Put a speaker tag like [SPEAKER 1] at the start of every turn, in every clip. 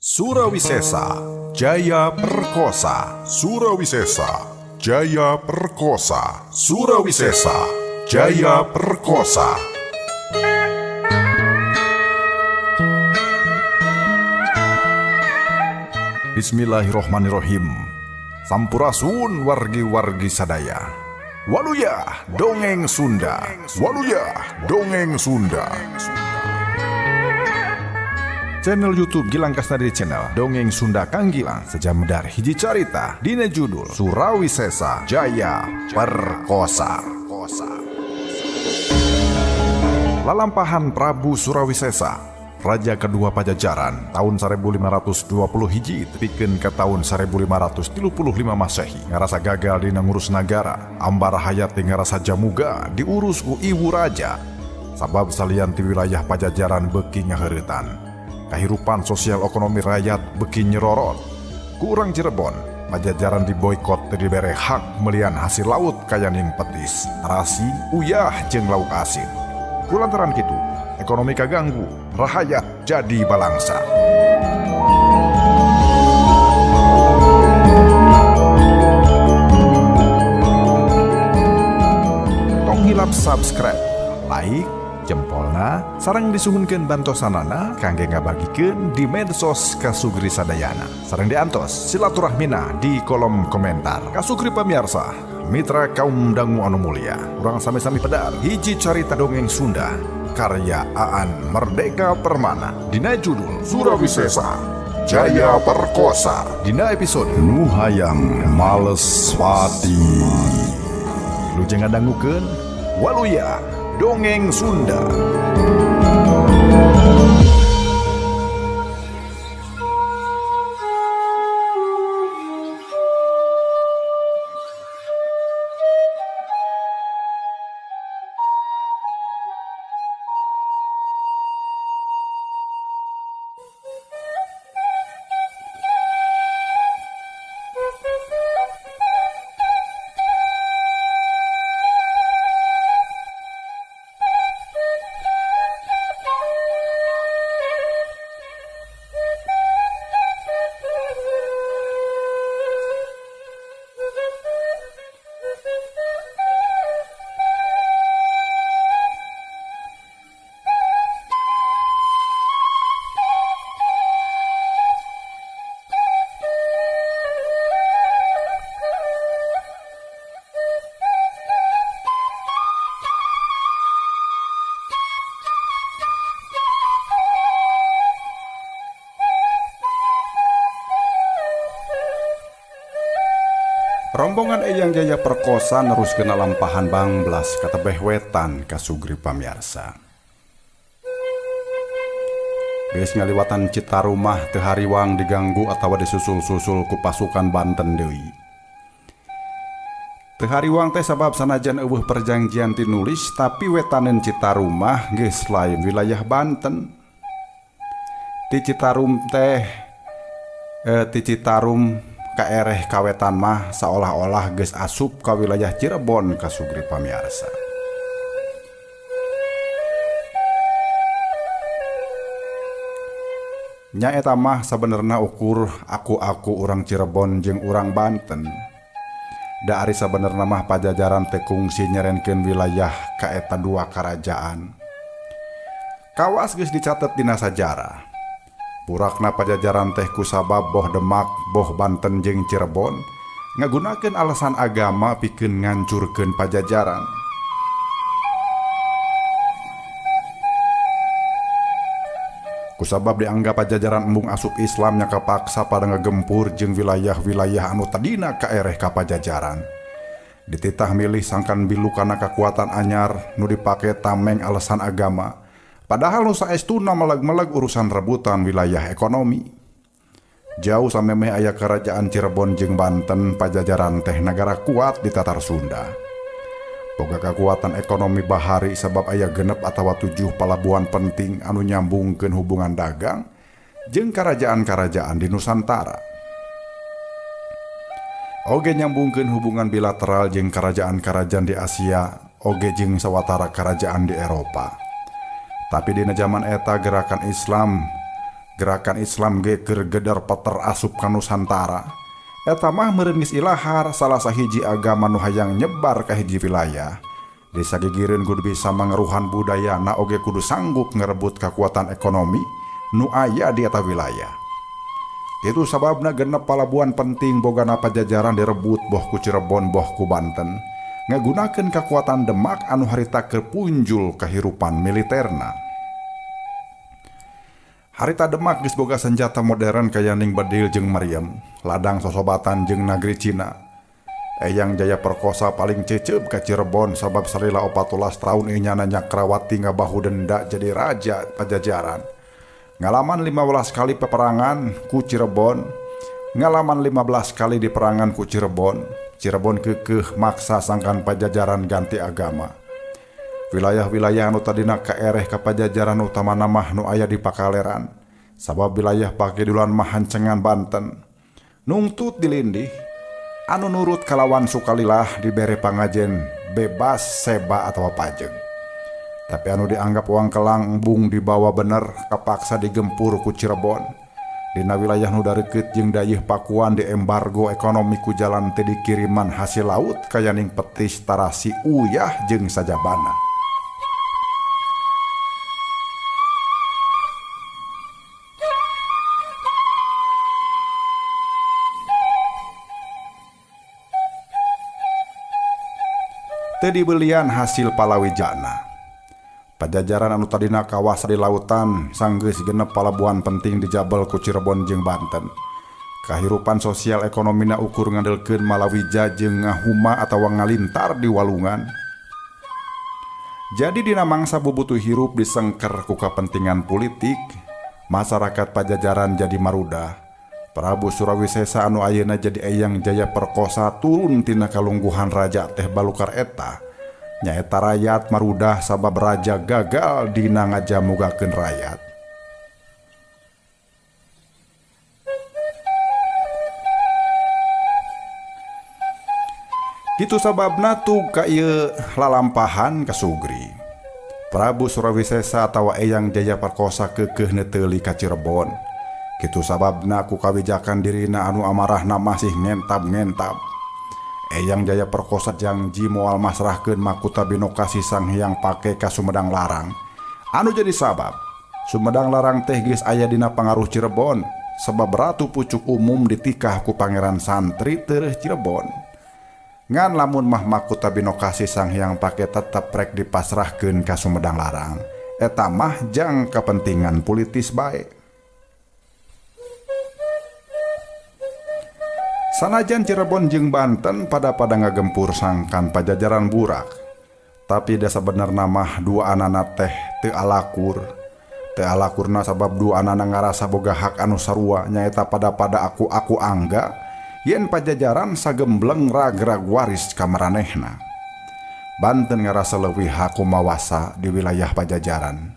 [SPEAKER 1] Surawisesa Jaya Perkosa. Surawisesa Jaya Perkosa. Surawisesa Jaya Perkosa. Bismillahirrohmanirrohim. Sampurasun wargi-wargi sadaya. Waluya dongeng Sunda. Waluya dongeng Sunda. Channel YouTube Gilang Kasnadi Channel Dongeng Sunda Kang Gilang sejamedar hiji carita dina judul Surawisesa Jaya Perkosa. Lalampahan Prabu Surawisesa, Raja kedua Pajajaran tahun 1520 hiji tepikeun ke tahun 1535 Masehi, ngarasa gagal dina ngurus nagara. Ambar hayat ngarasa jamuga diurus ku ibu raja. Sabab salian ti wilayah Pajajaran beuki ngaheuretan. Kehidupan sosial ekonomi rakyat beki nyerorot. Kurang Cirebon, Pajajaran diboykot dibere hak melian hasil laut kayanin petis, terasi, uyah jeung lauk asin. Kulantaran kitu, ekonomi kaganggu, rakyat jadi balangsa. Tong hilap subscribe, like, jempolna sareng disuhunkeun bantosanana kangge ngabagikeun di medsos kasugri sadayana. Sareng diantos silaturahmina di kolom komentar. Kasugri pamirsa, mitra kaum dangu anu mulia, urang sami-sami pedar hiji carita dongeng Sunda karya Aan Merdeka Permana dina judul Surawisesa Jaya Perkosa dina episode Nu Hayang Males Wati. Lujeng ngadangukeun Waluya Dongeng Sunda. Rombongan Eyang Jaya Perkosa neruskeun lalampahan Banglas ka tebeh wetan kasugri pamirsa. Geus ngaliwatan Citarumah teu hariwang diganggu atawa disusul-susul ku pasukan Banten deui. Teu hariwang teh sabab sanajan eueuh perjanjian tinulis tapi wetaneun Citarumah geus lain wilayah Banten. Ti Citarum kaereh kawetan mah seolah-olah geus asup ka wilayah Cirebon kasugri pamirsa. Nya eta mah sabenerna ukur aku urang Cirebon jeung urang Banten. Da ari sabenerna mah Pajajaran teh kungsi nyerenkeun wilayah ka eta dua karajaan. Kawas geus dicatet dina sajarah. Purakna Pajajaran teh kusabab boh Demak, boh Banten jeung Cirebon ngagunakeun alasan agama pikeun ngancurkeun Pajajaran. Kusabab dianggap Pajajaran embung asup Islam nya kapaksa pada ngagempur jeung wilayah-wilayah anu tadina kaereh ka Pajajaran. Dititah milih sangkan bilu kana kakuatan anyar nu dipake tameng alasan agama. Padahal nu saestuna meleg-meleg urusan rebutan wilayah ekonomi. Jauh samemeh aya kerajaan Cirebon jeung Banten, Pajajaran teh nagara kuat di tatar Sunda. Boga kakuatan ekonomi bahari sabab aya genep atawa 7 palabuhan penting anu nyambungkeun hubungan dagang jeung karajaan-karajaan di Nusantara. Oge nyambungkeun hubungan bilateral jeung karajaan-karajaan di Asia, oge jeung sawatara karajaan di Eropa. Tapi dina zaman eta gerakan Islam Gerakan Islam ge keur gedar peter asup ka Nusantara. Eta mah meureun geus ilahar salah sahiji agama nu hayang nyebar ka hiji wilayah. Di sagigireun kudu bisa mangeruhan budayana oge kudu sanggup ngarebut kekuatan ekonomi nu aya di eta wilayah. Itu sababna genep palabuhan penting bogana Pajajaran direbut boh ku Cirebon boh ku Banten, ngagunakeun kekuatan Demak anu harita keur punjul kahirupan militerna. Harita Demak geus boga senjata modern kaya ning Bedil jeung Meriem, ladang sosobatan jeung nagri Cina. Eyang Jaya Perkosa paling cecep ka Cirebon sabab salila 14 tahun inyana Nyakrawati ngabahu denda jadi raja Pajajaran. Ngalaman 15 kali peperangan ku Cirebon, ngalaman 15 kali diperangan ku Cirebon. Cirebon keukeuh maksa sangkan Pajajaran ganti agama. Wilayah-wilayah anu tadina kaereh ka Pajajaran utamana mah nu aya di Pakaleran, sabab wilayah Pakidulan mah hancengan Banten. Nungtut dilindih, anu nurut kalawan sukalilah dibere pangajen bebas seba atawa pajeg. Tapi anu dianggap uang kelang embung dibawa bener kapaksa digempur ku Cirebon. Dina wilayah nu dareukeut jeung dayeuh Pakuan di embargo ekonomi ku jalan teh dikiriman hasil laut kaya ning petis Tarasi Uyah jeung Sajabana. Teu dibelian hasil palawijana. Pajajaran anu tadina kawas di lautan sanggeus genep palabuhan penting dijabel ku Cirebon jeung Banten. Kahirupan sosial ekonomina ukur ngandelkeun malawija jeung ngahuma atawa ngalintar di walungan. Jadi dina mangsa bubutuh hirup disengker ku kapentingan politik, masyarakat Pajajaran jadi marudah. Prabu Surawisesa anu ayeuna jadi Eyang Jaya Perkosa turun tina kalungguhan raja teh balukar eta. Nyaeta rakyat marudah sabab raja gagal dina ngajamugakeun rakyat. Kitu sababna tu ka ieu lalampahan ka Sugri. Prabu Surawisesa atawa Eyang Jaya Perkosa keukeuh neuteuli ka Cirebon. Kitu sababna ku kawijakan dirina anu amarahna masih ngentab-ngentab. Eyang Jaya Perkosa janji moal masrahkeun mahkota Binokasi Sang Hyang Pake ka Sumedang Larang. Anu jadi sabab Sumedang Larang teh geus aya dina pangaruh Cirebon, sebab ratu pucuk umum ditikah ku pangeran santri teueuh Cirebon. Ngan lamun mah mahkota Binokasi Sang Hyang Pake tetep rek dipasrahkeun ka Sumedang Larang, eta mah jang kepentingan politis bae. Sanajan Cirebon jeung Banten pada ngagempur sangkan Pajajaran burak, tapi da sabenerna mah dua anana teh teu alakur. Teu alakurna sabab dua anana ngarasa boga hak anu sarua nyaeta pada aku angga yen Pajajaran sagembleng rag-rag waris ka maranehna. Banten ngarasa leuwih hak kumawasa di wilayah Pajajaran.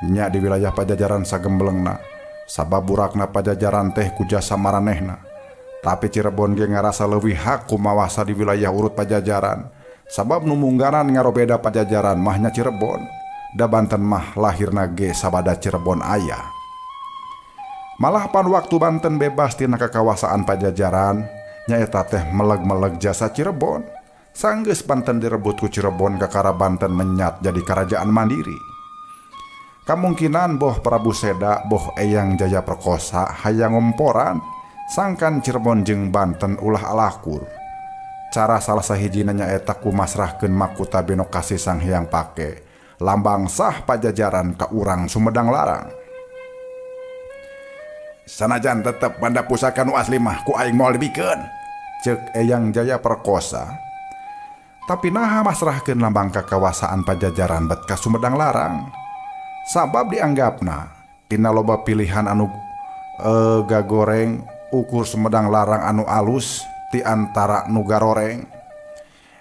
[SPEAKER 1] Nya di wilayah Pajajaran sagemblengna sabab burakna Pajajaran teh ku jasa maranehna. Tapi Cirebon ge ngarasa leuwih hak kumawasa di wilayah urut Pajajaran sabab nu munggaran ngarobeda Pajajaran mahnya Cirebon, da Banten mah lahirna ge sabada Cirebon aya. Malah pan waktu Banten bebas tina kakawasaan Pajajaran nyaeta teh meleg-meleg jasa Cirebon. Sanggeus Banten direbut ku Cirebon kakara Banten menyat jadi kerajaan mandiri. Kamungkinan boh Prabu Seda boh Eyang Jaya Perkosa hayang ngomporan sangkan Cirebon jeung Banten ulah alakur. Cara salah sahijina nyaeta kumasrahkeun mahkota Binokasi Sang Hyang Pake, lambang sah Pajajaran ka urang Sumedang Larang. Sanajan tetep banda pusaka nu asli mah ku aing moal dibikeun, ceuk Eyang Jaya Perkosa. Tapi naha masrahkeun lambang kakawasaan Pajajaran bet ka Sumedang Larang? Sabab dianggapna tina loba pilihan anu gagoreng ukur Sumedang Larang anu alus ti antara nu garoreng.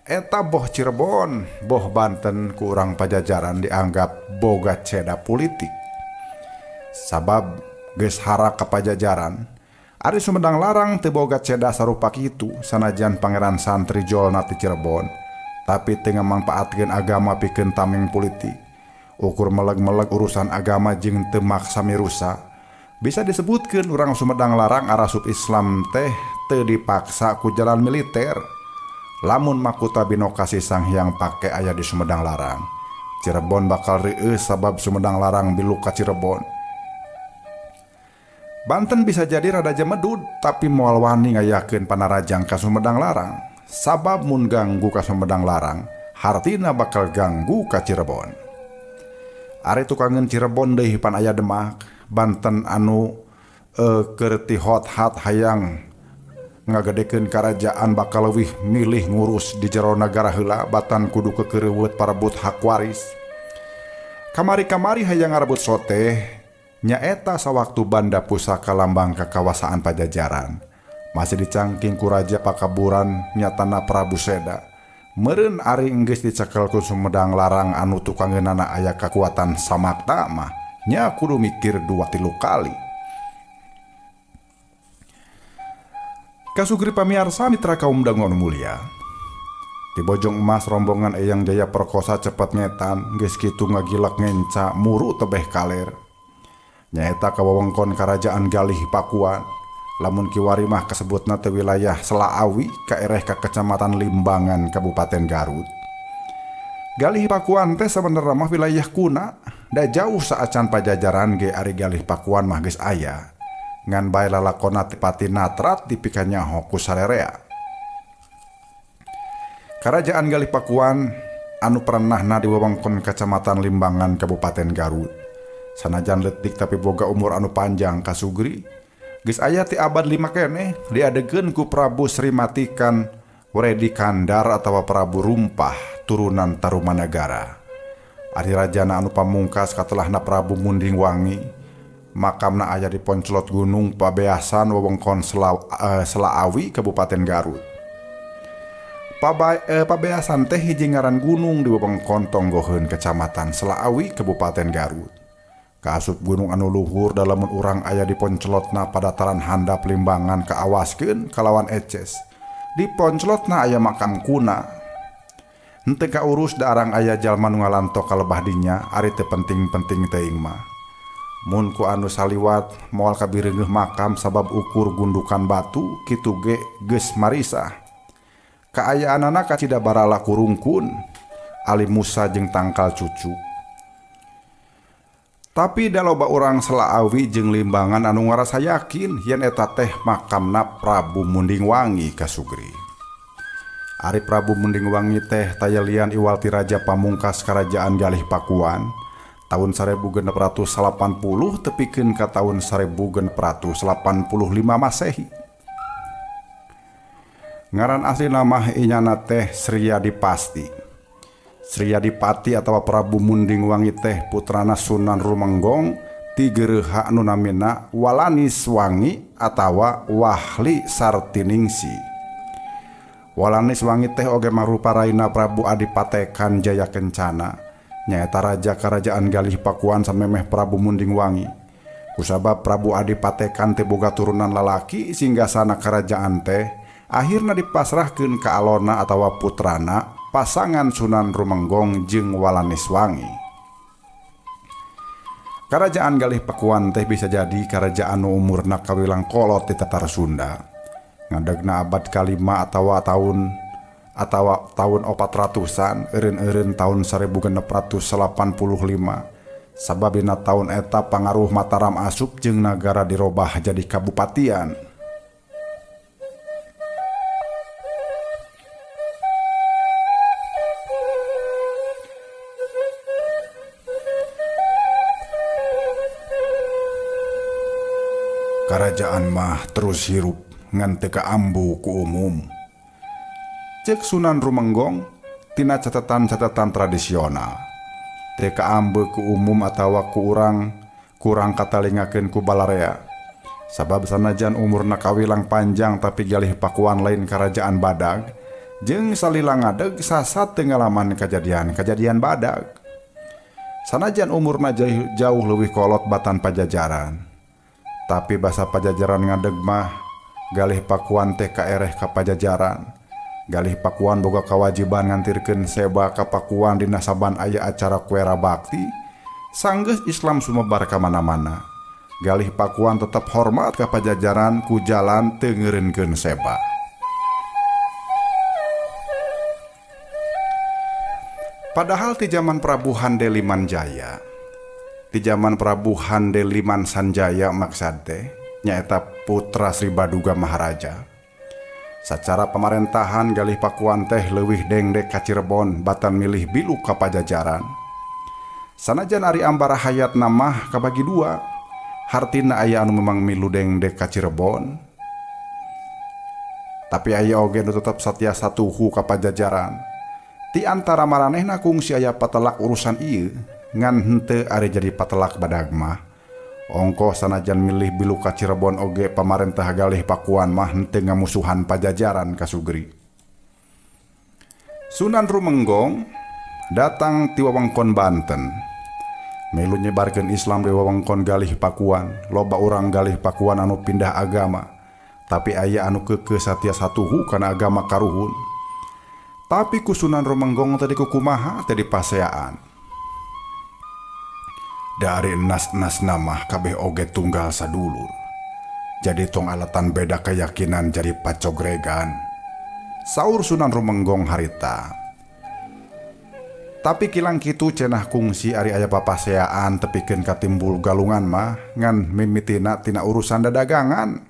[SPEAKER 1] Eta boh Cirebon, boh Banten ku urang Pajajaran dianggap boga ceda politik. Sabab geus hara ka Pajajaran, ari Sumedang Larang teu boga ceda sarupa kitu sanajan pangeran santri jolna ti Cirebon, tapi teu ngamanfaatkeun agama pikeun tameng politik. Ukur meleg-meleg urusan agama jeung teu maksa mirusa, Bisa disebutkan orang Sumedang Larang arasup Islam teh teu dipaksa ku jalan militer. Lamun Makuta Binokasi Sang Hyang pake aya di Sumedang Larang, Cirebon bakal rieuh sabab Sumedang Larang bilu ka Cirebon. Banten bisa jadi rada jemedud, tapi moal wani ngayakeun panarajang ka Sumedang Larang. Sabab mun ganggu ka Sumedang Larang, hartina bakal ganggu ka Cirebon. Ari tukangan Cirebon deui pan aya Demak, Banten anu keur ti hot-hat hayang ngagedekeun karajaan bakal leuwih milih ngurus di jero nagara heula, batan kudu kekeureuweut parebut hak waris. Kamari-kamari hayang ngarebut soteh nyaeta sawaktu Banda Pusaka lambang kekawasaan Pajajaran masih dicangking ku Raja Pakaburan nyatana Prabu Seda. Meureun ari geus dicekel ku Sumedang Larang anu tukangeunana aya kakuatan samakta mah nya kudu mikir 2-3 kali. Kasugri pamiarsa mitra kaum dangon mulia, di Bojong Emas rombongan Eyang Jaya Perkosa cepet ngetan geus kitu ngagilak ngenca muru tebeh kaler. Nyaeta ka wewengkon Karajaan Galih Pakuan. Lamun kiwari mah kasebutna teu wilayah Selaawi kaereh ka Kecamatan Limbangan Kabupaten Garut. Galih Pakuan teh sabenerna mah wilayah kuna, da jauh saacan Pajajaran ge ari Galih Pakuan mah geus aya. Ngan bae lalakonna tipati natrat dipikannya ku sararea. Karajaan Galih Pakuan anu perenahna di wewengkon Kecamatan Limbangan Kabupaten Garut. Sanajan leutik tapi boga umur anu panjang kasugri. Geus aya ti abad 5 keneh diadegeun ku Prabu Sri Matikan Wredi Kandar atawa Prabu Rumpah turunan Tarumanagara. Ari rajana anu pamungkas katelahna Prabu Munding Wangi, makamna aya di Ponclot Gunung Pabeasan wewengkon Selaawi Kabupaten Garut. Pabeasan teh hiji ngaran gunung di wewengkon Tonggoheun Kecamatan Selaawi Kabupaten Garut. Kaasup gunung anu luhur dalam urang aya di Ponclotna padataran handap Limbangan kaawaskeun kalawan eces. Di Ponclotna aya makam kuna. Henteu kaurus da arang aya jalma nu ngalanto kalebah dinya, ari teu penting-penting teuing mah. Mun ku anu saliwat moal kabireungeuh makam sabab ukur gundukan batu kitu ge geus marisah. Kaayaanana kacida barala kurungkun, Ali Musa jeung tangkal cucu. Tapi da loba urang Selaawi jeung Limbangan anu ngarasa yakin yen eta teh makamna Prabu Munding Wangi kasugri. Ari Prabu Munding Wangi teh tayalian iwal ti raja pamungkas Karajaan Galih Pakuan tahun 1680 tepikeun ka tahun 1685 Masehi. Ngaran asli nama inyana teh Sriyadipasti. Sriyadipati atawa Prabu Munding Wangi teh putrana Sunan Rumenggong ti geureha anu namina Walanis Wangi atawa Wahli Sartiningsi. Walanis Wangi teh oge mangrupa raina Prabu Adipatekan Jaya Kencana, nyaeta raja Karajaan Galih Pakuan samemeh Prabu Munding Wangi. Kusabab Prabu Adipatekan teh boga turunan lalaki singgasana karajaan teh akhirna dipasrahkeun ka alona atawa putrana pasangan Sunan Rumenggong jeung Walanis Wangi. Karajaan Galih Pakuan teh bisa jadi karajaan nu umurna kawilang kolot di Tatar Sunda. Ngadegna abad kalima atawa tahun 400-an, eureun-eureun tahun 1685. Sababina tahun eta pangaruh Mataram asup jeung nagara dirobah jadi kabupatian. Karajaan mah terus hirup ngan teu kaambu ku umum. Cek Sunan Rumenggong tina catatan-catatan tradisional, teu kaambu ku umum atawa ku urang kurang katalingakeun ku balarea. Sabab sanajan umurna kawilang panjang tapi Galih Pakuan lain karajaan badag, jeung salila ngadeg sasat teu ngalaman kajadian badag. Sanajan umurna jauh leuwih kolot batan Pajajaran, tapi basa Pajajaran ngadeg mah Galih Pakuan teh kaereh ka Pajajaran. Galih Pakuan boga kawajiban ngantirkeun seba ka Pakuan dina saban aya acara kuera bakti sanggeus Islam sumebar ka mana-mana. Galih Pakuan tetap hormat ka Pajajaran ku jalan teu ngeureunkeun seba. Padahal ti zaman Prabu Handeliman Jaya, ti zaman Prabu Handeliman Sanjaya maksad teh nyaeta putra Sri Baduga Maharaja. Sacara pemerintahan Galih Pakuan teh leuwih dengdek ka Cirebon batan milih bilu ka Pajajaran. Sanajan ari ambara hayatna mah kabagi dua, hartina aya anu memang milu dengdek ka Cirebon, tapi aya oge nu tetep satiasa tuhu ka Pajajaran. Ti antara maranehna kungsi aya patelak urusan ieu ngan henteu ari jadi patelak badag mah. Ongkoh sanajan milih bilu ka Cirebon oge pamarentah Galih Pakuan mah henteu ngamusuhan Pajajaran ka Sugri. Sunan Rumenggong datang ti wewengkon Banten. Melu nyebarkeun Islam di wewengkon Galih Pakuan. Loba urang Galih Pakuan anu pindah agama, tapi aya anu keukeuh satiasa tuhu kana agama karuhun. Tapi ku Sunan Rumenggong tadi kumaha tadi paseaan. Dari nas-nas nama kabeh oge tunggal sadulur. Jadi tong alatan beda keyakinan jadi pacogregan. Saur Sunan Rumenggong harita. Tapi kilang kitu cenah kungsi ari aya papaseaan tepikeun katimbul galungan mah ngan mimitina tina urusan dadagangan.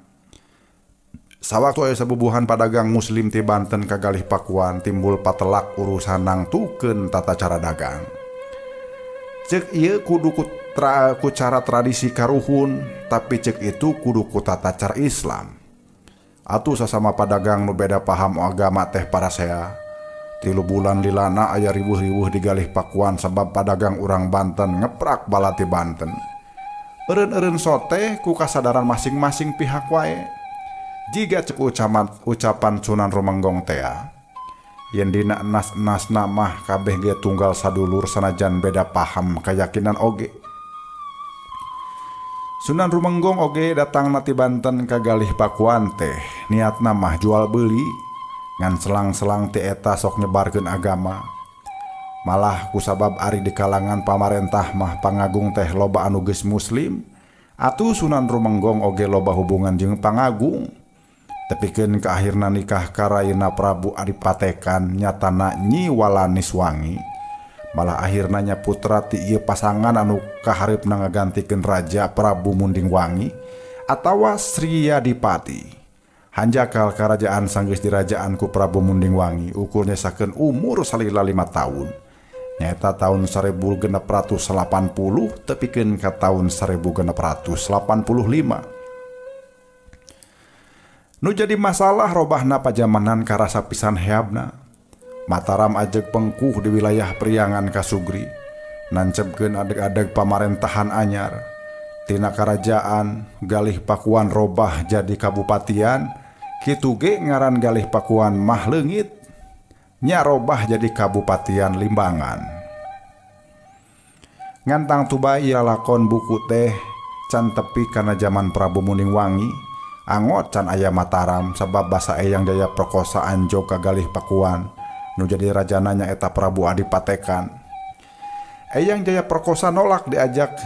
[SPEAKER 1] Sawaktu aya sabubuhan padagang muslim ti Banten ka Galih Pakuan timbul patelak urusan nangtukeun tata cara dagang. Ceuk ieu kudu ku cara tradisi karuhun, tapi ceuk itu kudu ku tata cara Islam. Atuh sasama padagang nu beda paham agama teh parasea. 3 bulan lilana aya riweuh-riweuh di Galih Pakuan sabab padagang urang Banten ngeprak bala ti Banten. Eureun-eureun sote ku kasadaran masing-masing pihak wae. Jiga cek ucapan Sunan Rumenggong teh yen dina nas-nasna mah kabeh ge tunggal sadulur sanajan beda paham keyakinan oge. Sunan Rumenggong oge datang ti Banten ka Galih Pakuan teh niatna mah jual beuli ngan selang-selang ti eta sok nyebarkeun agama. Malah kusabab ari di kalangan pamarentah mah pangagung teh loba anu geus muslim, atuh Sunan Rumenggong oge loba hubungan jeung pangagung. Tepikeun ka akhirna nikah karayana Prabu Adipatekan nyatana Nyi Walaniswangi. Malah akhirna nya putra ti ieu pasangan anu kaharepna ngagantikeun Raja Prabu Mundingwangi atawa Sri Adipati. Hanjakal karajaan sanggeus dirajaan ku Prabu Mundingwangi ukur nyesakeun umur salila 5 tahun. Nyaeta tahun 1680 tepikeun ka tahun 1685. Nu jadi masalah robahna pajamanan karasa pisan heabna. Mataram ajeg pengkuh di wilayah Priangan ka Sugri. Nancepkeun adeg-adeg pamarentahan anyar. Tina karajaan Galih Pakuan robah jadi kabupatian. Kitu ge ngaran Galih Pakuan mah leungit. Nya robah jadi kabupatian Limbangan. Ngantang tuba ieu lakon buku teh can tepi kana zaman Prabu Mundingwangi. Angot can aya Mataram sabab basa Eyang Jaya perkosa anjo ka Galih Pakuan nu jadi rajana nya eta Prabu Adipatekan. Eyang Jaya perkosa nolak diajak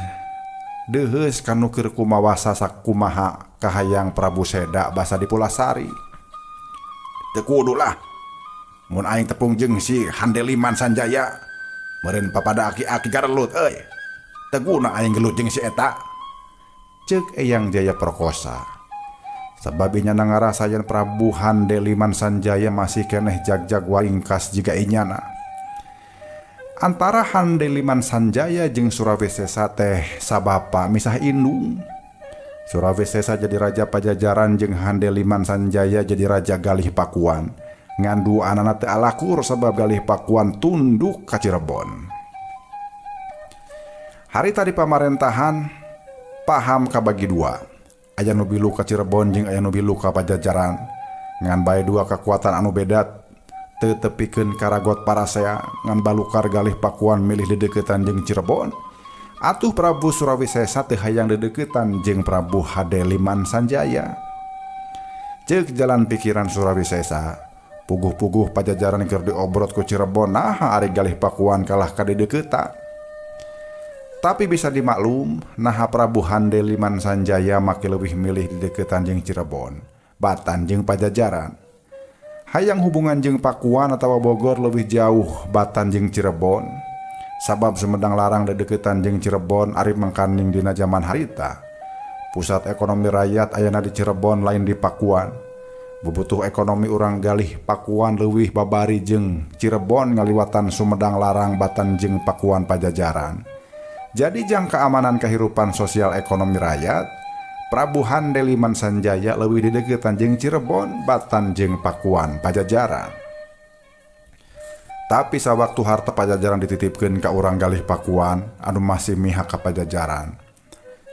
[SPEAKER 1] deheus kanu keur kumawasa sakumaha kahayang Prabu Seda basa di Pulasari. Teu kudu lah mun aing tepung jeung si Handeliman Sanjaya meureun papada aki-aki garelut euy. Teu guna aing gelut jeung si eta, ceuk Eyang Jaya perkosa. Sabab inyana ngarasayan Prabu Handeliman Sanjaya masih keneh jag-jag waringkas jiga inyana. Antara Handeliman Sanjaya jeung Surawisesa teh sabapa misah indung. Surawisesa jadi raja Pajajaran jeung Handeliman Sanjaya jadi raja Galih Pakuan. Ngandu anana teu alakur sabab Galih Pakuan tunduk ka Cirebon. Harita di pamarentahan paham kabagi dua. Aya nu bilu ka Cirebon jeung aya nu bilu ka Pajajaran. Ngan bae dua kekuatan anu beda teu tepikeun karagot parasea ngan balukar Galih Pakuan milih dedeuketan jeung Cirebon. Atuh Prabu Surawisesa teu hayang dedeuketan jeung Prabu Handeliman Sanjaya. Ceuk jalan pikiran Surawisesa, puguh-puguh Pajajaran keur diobrot ku Cirebon naha ari Galih Pakuan kalah kadedeuketan. Tapi bisa dimaklum, naha Prabu Handeliman Sanjaya make leuwih milih di deketan jeung Cirebon, Batan jeung Pajajaran. Hayang hubungan jeung Pakuan atawa Bogor leuwih jauh Batan jeung Cirebon. Sabab Sumedang Larang di deketan jeung Cirebon ari mangkaning dina zaman harita. Pusat ekonomi rakyat ayana di Cirebon lain di Pakuan. Bubutuh ekonomi urang galih Pakuan leuwih babari jeung Cirebon ngaliwatan Sumedang Larang Batan jeung Pakuan Pajajaran. Jadi jang keamanan kehidupan sosial ekonomi rakyat, Prabu Handeliman Sanjaya leuwih didegetan jeung Cirebon, Batan jeung Pakuan Pajajaran. Tapi sawaktu harta Pajajaran dititipkeun ka urang galih Pakuan anu masih mihak ka Pajajaran.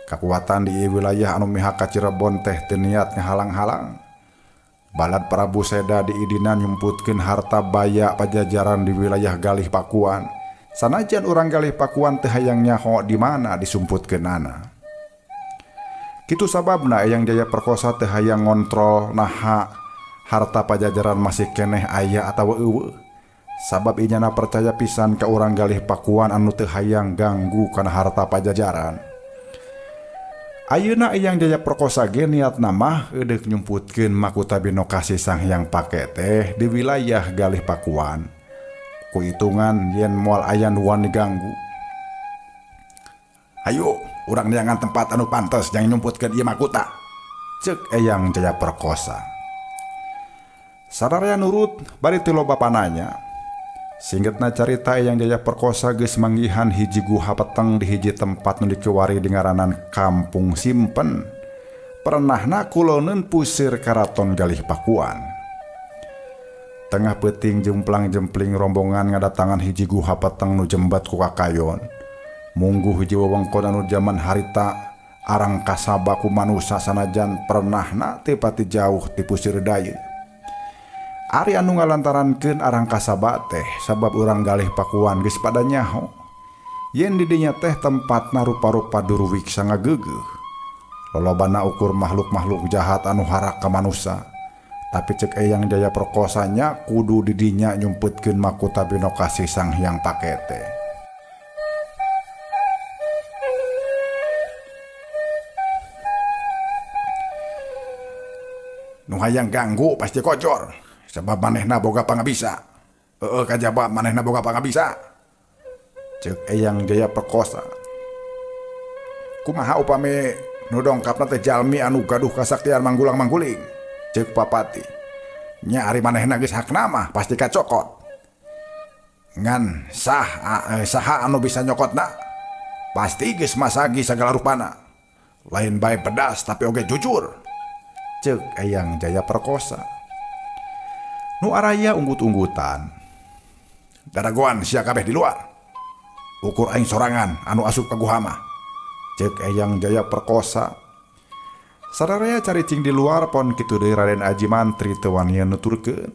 [SPEAKER 1] Kakuatan di wilayah anu mihak ka Cirebon teh teu niat ngahalang-halang. Balad Prabu Seda di idina nyumputkeun harta baya Pajajaran di wilayah galih Pakuan. Sanajan urang galih Pakuan teh hayang nyaho di mana disumputkeunana. Kitu sababna Eyang Jaya Perkosa teh hayang ngontrol naha harta Pajajaran masih keneh aya atawa eueuh. Sabab inyana percaya pisan ka urang galih Pakuan anu teu hayang ganggu kana harta Pajajaran. Ayeuna Eyang Jaya Perkosa ge niatna mah eudeuk nyumputkeun Makutha Binokasi Sang Hyang Pakete di wilayah galih Pakuan. Ku hitungan yen moal aya nu wani ganggu. Hayu, urang neangan tempat anu pantes jang nyumputkeun ieu Makutha, ceuk Eyang Jaya Perkosa. Sararea nurut bari teu loba pananya. Singgetna carita Eyang Jaya Perkosa geus manggihan hiji guha peteng di hiji tempat nu dikewari di ngaranan Kampung Simpen. Perenahna kuloneun puseur karaton galih Pakuan. Tengah peuting jemplang-jempling rombongan ngadatangan hiji guha peteng nu jembat ku kakayon. Mungguh hiji wewengkon anu zaman harita arang kasaba ku manusa sanajan perenahna teu pati jauh ti puseur dayeu. Ari anu ngalantarankeun arang kasaba teh sabab urang galih Pakuan geus pada nyaho yen di dinya teh tempatna rupa-rupa duruwik sanga geugeuh. Lolobana ukur makhluk-makhluk jahat anu harak ka manusa. Tapi cek Eyang Jaya Perkosanya kudu didinya nyumputkeun Makutha Binokasi Sang Hyang Pakete. Nu hayang ganggu pasti kocor, sebab manehna boga pangabisa. Kajaba manehna boga pangabisa. Cek Eyang Jaya Perkosa. Kumaha upami nu dongkapna teh jalmi anu gaduh kasaktian manggulang-mangguling. Cek Papati, nya ari manehna geus hakna mah pasti kacokot. Ngan saha anu bisa nyokotna? Pasti geus masagi sagala rupana. Lain bae pedas tapi oge jujur. Cek Eyang Jaya Perkosa. Nu araya unggut-unggutan. Dadagoan sia kabeh di luar. Ukur aing sorangan anu asup ka guha mah. Cek Eyang Jaya Perkosa. Sararea caricing di luar pon kitu deui Raden Aji Mantri teu wani nuturkeun.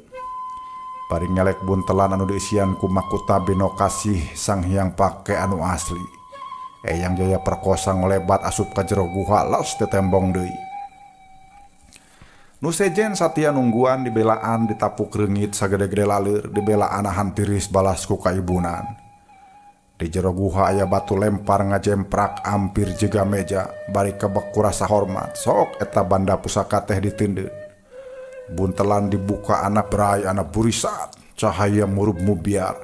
[SPEAKER 1] Bari ngelek buntelan anu diisian ku Makutha Binokasi Sang Hyang Pake anu asli. Eyang Jaya Perkosa ngolebat asup ka jero guha los teu tembong deui. Nu sejen satia nungguan dibelaan ditapuk reungit sagede-gede laleur dibelaan ahan tiris balas ku kaibunan. Di jero guha aya batu lempar ngajemprak ampir jiga meja bari kebek ku rasa hormat sok eta banda pusaka teh ditindeun. Buntelan dibuka anak berai anak burisat cahaya murub mubiar.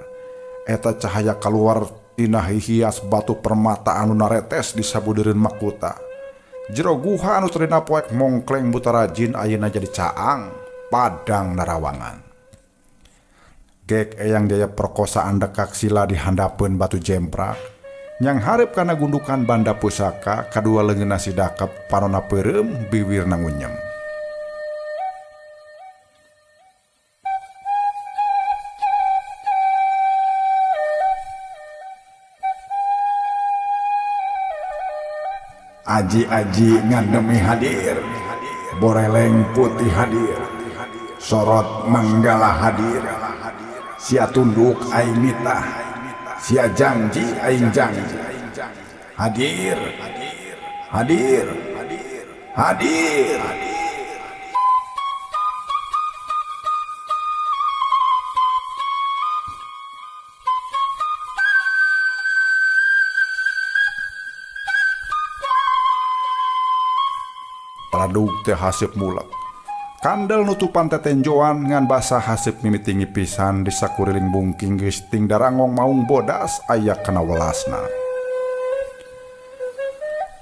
[SPEAKER 1] Eta cahaya keluar tina hias batu permata anu naretes di sabudeureun Makutha. Jero guha anu terina poek mongkleng butarajin ayeuna jadi caang padang narawangan. Gek Eyang Jaya Perkosa andekak sila di handapeun batu jemprak nyang hareup kana gundukan banda pusaka kadua leungeunna sidakep panonna peureum biwirna ngunyem. Aji-aji ngandemi hadir, boreleng putih hadir, sorot manggala hadir. Sia tunduk aing mitah, sia janji aing janji. Hadir, hadir, hadir. Bardug teh hasip mulak. Kandel nutupan tetenjoan ngan basah hasip mimitingi pisan di sakuriling bungking geus ting darangong maung bodas aya kana welasna.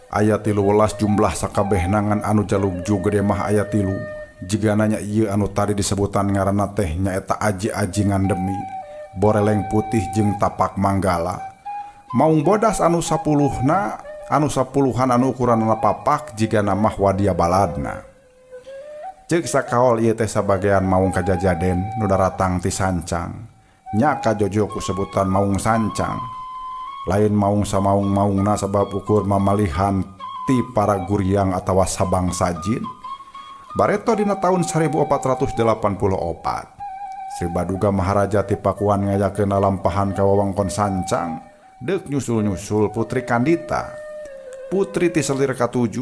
[SPEAKER 1] Aya 13 jumlah sakabehna ngan anu jalugju gede mah aya 3. Jiga nanya ieu anu tadi disebutan ngaranna teh nyaeta aji-aji ngandemi, boreleng putih jeung tapak manggala. Maung bodas anu 10-na, anu 10-an anu ukuranna papak jiga namah wadia baladna. Ceuk sakaol ieu teh sabagean maung kajajaden nu daratang ti sancang. Nya kajojo ku sebutan maung sancang. Lain maung samaung-maungna sabab ukur mamalihan ti para guryang atawa sabang sajin. Bareto dina tahun 1484, Sri Baduga Maharaja ti Pakuan ngayakeun lalampahan ka wewengkon sancang, deuk nyusul-nyusul Putri Kandita. Putri ti selir ka-7,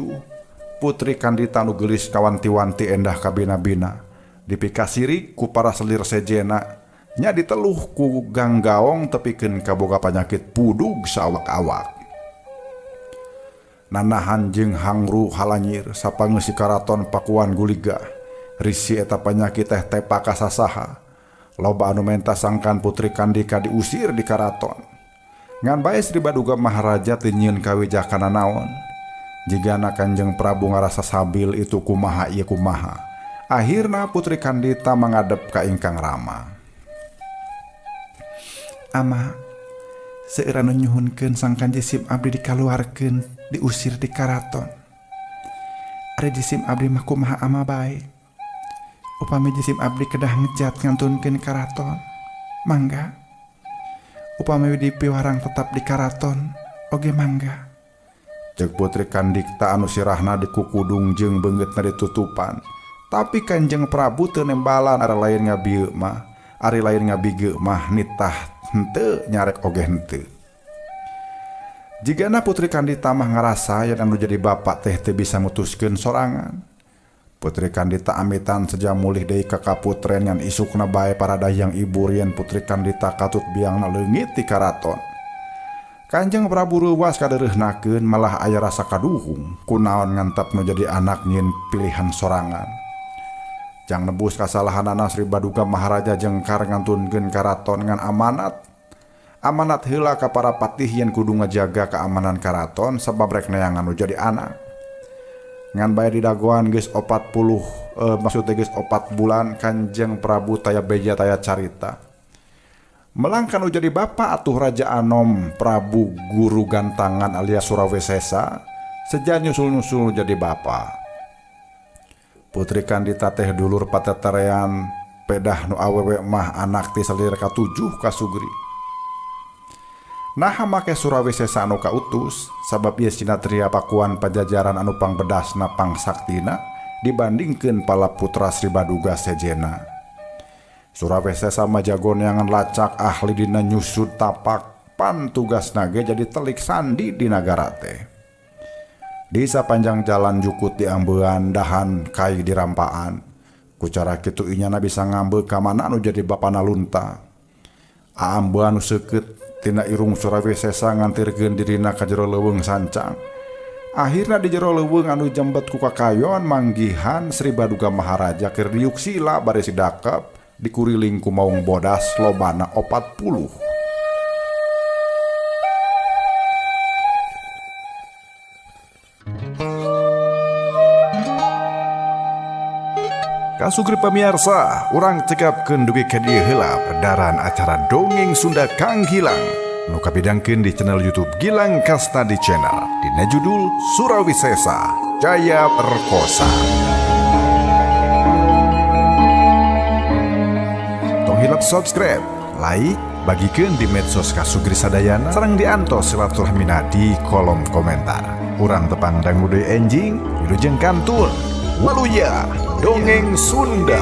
[SPEAKER 1] Putri Kandita nu geulis kawanti-wanti endah kabina-bina, dipikasirik ku para selir sejena, nya diteluh ku ganggaong tepikeun kaboga panyakit pudug saawak-awak. Nanahan jeung hangru halanyir sapangeus karaton Pakuan guliga, risi eta panyakit teh tepa kasasaha. Loba anu menta sangkan Putri Kandika diusir di karaton. Ngan bae Sri Baduga Maharaja teu nyieun kawijakana naon. Jigana Kanjeng Prabu ngarasa sabil itu kumaha ieu kumaha. Akhirna Putri Kandita mangadep ka Ingkang Rama. Ama, seueur anu nyuhunkeun sangkan jisim abdi dikaluarkeun diusir di karaton. Ari jisim abdi mah kumaha ama bae. Upami jisim abdi kedah ngejat ngantunkeun karaton, mangga. Upami dipiwarang tetap di karaton, oge mangga. Cek Putri Kandita anu sirahna dikukudung jeung beungeutna ditutupan. Tapi Kanjeng Prabu teu nembalan ari lain ngabieu mah, ari lain ngabigeu mah nitah henteu nyarek oge henteu. Jigana Putri Kandita mah ngarasa yen anu jadi bapa teh teu bisa mutuskeun sorangan. Putri Kandita amitan saja mulih deui ka kaputren ngan isukna bae para dayang ibu yen Putri Kandita katut biangna leungit ti karaton. Kanjeng Prabu ruwas kadereuhnakeun malah aya rasa kaduhung kunaon ngantep nu jadi anak nyieun pilihan sorangan. Jang nebus kasalahanana Sri Baduga Maharaja jengkar ngantunkeun karaton ngan amanat. Amanat heula ka para patih yen kudu ngajaga keamanan karaton sabab rek neangan nu jadi anak. Ngan bae di dagoan geus 40 maksudna geus 4 bulan Kanjeng Prabu taya beja taya carita. Melangkan nu jadi bapa atuh Raja Anom Prabu Guru Gantangan alias Surawesesa seja nyusul-nyusul jadi bapa. Putri Kandita teh dulur pateterean pedah nu awewe mah anak ti selir ka-7 ka Sugri. Nah make Surawesesa anu kautus sabab ieu sinatria Pakuan Pajajaran anu pangbedasna pangsaktina dibandingkeun pala putra Sri Baduga sejena. Surawesesa mah jago neangan lacak ahli dina nyusud tapak pan tugasna ge jadi telik sandi di nagara teh. Di sapanjang jalan jukut diambean dahan kai dirampaan. Ku cara kitu inyana bisa ngambeul ka mana anu jadi bapana lunta. Aambean nu seukeut tina irung Surawesesa ngantirkeun dirina ka jero leuweung sancang. Akhirna di jero leuweung anu jembet ku kakayon manggihan Sri Baduga Maharaja keur diuksila bari sidakep dikuriling ku maung bodas lobana 40. Kasugri pamirsa, urang cekapkeun dugi ka dieu heula pedaran acara Dongeng Sunda Kang Gilang nu kabidangkeun di channel YouTube Gilang Kastadi Channel dina judul Surawisesa Jaya Perkosa. Hilap subscribe, like, bagikeun di medsos Kasugri sadayana sareng diantos silaturahmina di kolom komentar. Urang tepang dangdude enjing, wilujeng kantun, waluya Dongeng Sunda.